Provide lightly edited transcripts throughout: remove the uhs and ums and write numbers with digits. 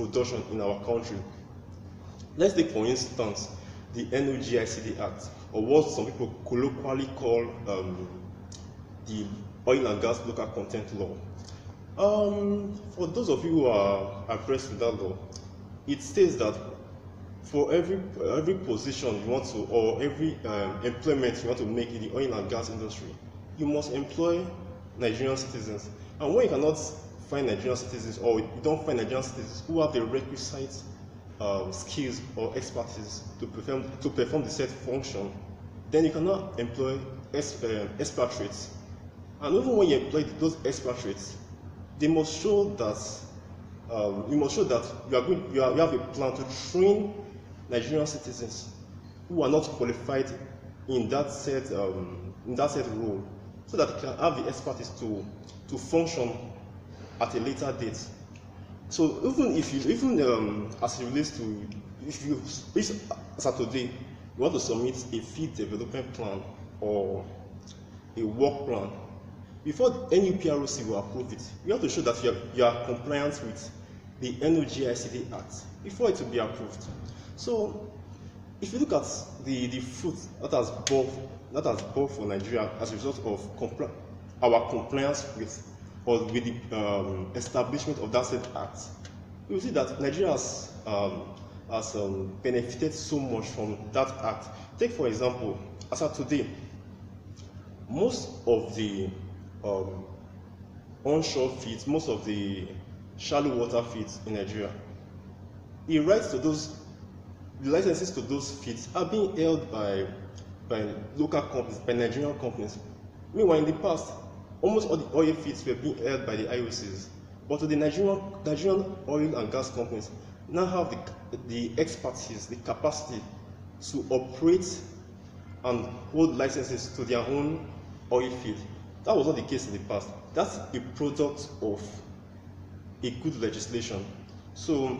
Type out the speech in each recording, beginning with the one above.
production in our country. Let's take for instance the NOGICD Act, or what some people colloquially call the Oil and Gas Local Content Law. For those of you who are abreast with that law, it states that for every position you want to, or every employment you want to make in the oil and gas industry, you must employ Nigerian citizens. And when you cannot find Nigerian citizens, or you don't find Nigerian citizens who have the requisite skills or expertise to perform the said function, then you cannot employ expatriates. And even when you employ those expatriates, they must show that you have a plan to train Nigerian citizens who are not qualified in that said role, so that they can have the expertise to function at a later date. So even as it relates to, if as of today you want to submit a field development plan or a work plan, before any PROC will approve it, you have to show that you are compliant with the NOGICD Act before it will be approved. So if you look at the fruit that has borne for Nigeria as a result of our compliance with the establishment of that said act, you will see that Nigeria has benefited so much from that act. Take for example, as of today, most of the onshore fields, most of the shallow water fields in Nigeria, the licenses to those fields are being held by local companies, by Nigerian companies. Meanwhile, in the past, almost all the oil fields were being held by the IOCs, but the Nigerian oil and gas companies now have the expertise, the capacity to operate and hold licenses to their own oil field. That was not the case in the past. That's a product of a good legislation. So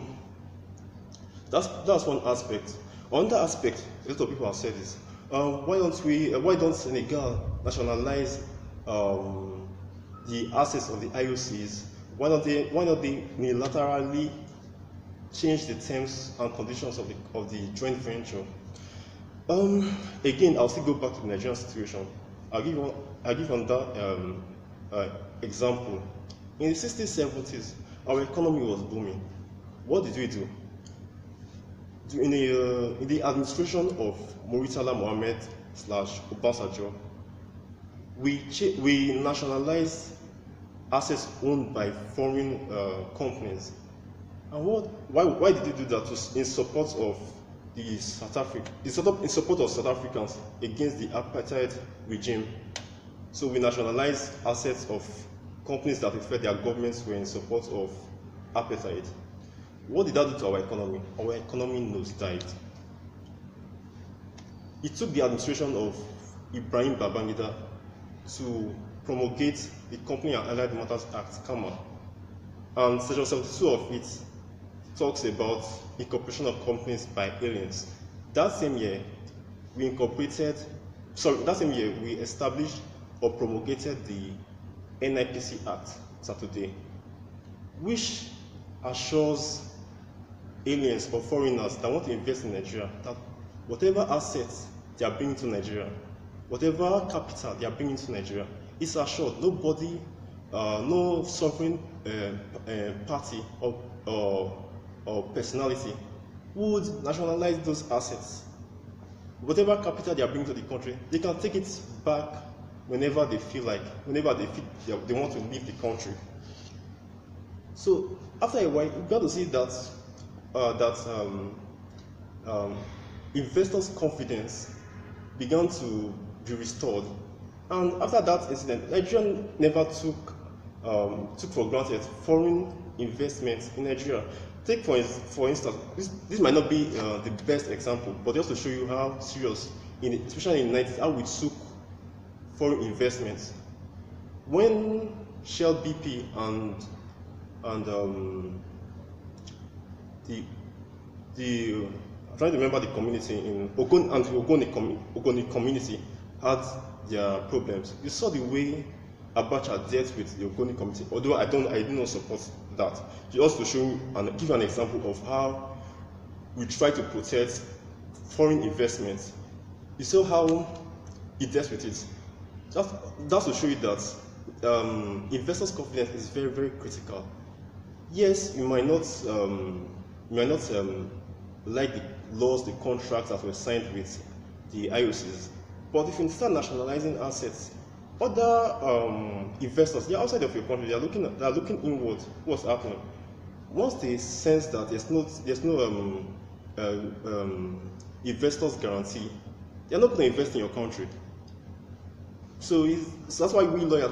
that's one aspect. Another aspect, a lot of people have said this. Why don't Senegal nationalize the assets of the IOCs? Why not they unilaterally change the terms and conditions of the joint venture? Again, I'll still go back to the Nigerian situation. I'll give another example. In the 60s, 70s, our economy was booming. What did we do? In the administration of Murtala Mohammed / Obasanjo, we nationalized assets owned by foreign companies. And why did we do that? In support of South Africans against the apartheid regime. So we nationalized assets of companies that felt their governments were in support of apartheid. What did that do to our economy? Our economy nosedived. It took the administration of Ibrahim Babangida to promulgate the Company and Allied Matters Act, CAMA. And Section 72 of it talks about incorporation of companies by aliens. That same year, we established or promulgated the NIPC Act, Saturday, which assures aliens or foreigners that want to invest in Nigeria that whatever assets they are bringing to Nigeria, whatever capital they are bringing to Nigeria, is assured. Nobody, no sovereign party or personality would nationalize those assets. Whatever capital they are bringing to the country, they can take it back whenever they feel like, whenever they want to leave the country. So after a while, you got to see that investors' confidence began to be restored. And after that incident, Nigeria never took for granted foreign investments in Nigeria. Take for instance, this might not be the best example, but just to show you how serious, especially in the 90s, how we took foreign investments. When Shell, BP, and I'm trying to remember the community in Ogoni community had their problems. You saw the way Abacha dealt with the Ogoni community. Although I do not support that. Just to show you and give you an example of how we try to protect foreign investments. You see how it deals with it. That's to show you that investors' confidence is very, very critical. Yes, you might not like the laws, the contracts that were signed with the IOCs, but if you start nationalizing assets, other investors, they're outside of your country, they're looking inward. What's happening? Once they sense that there's no investors guarantee, they're not going to invest in your country. So that's why we lawyers,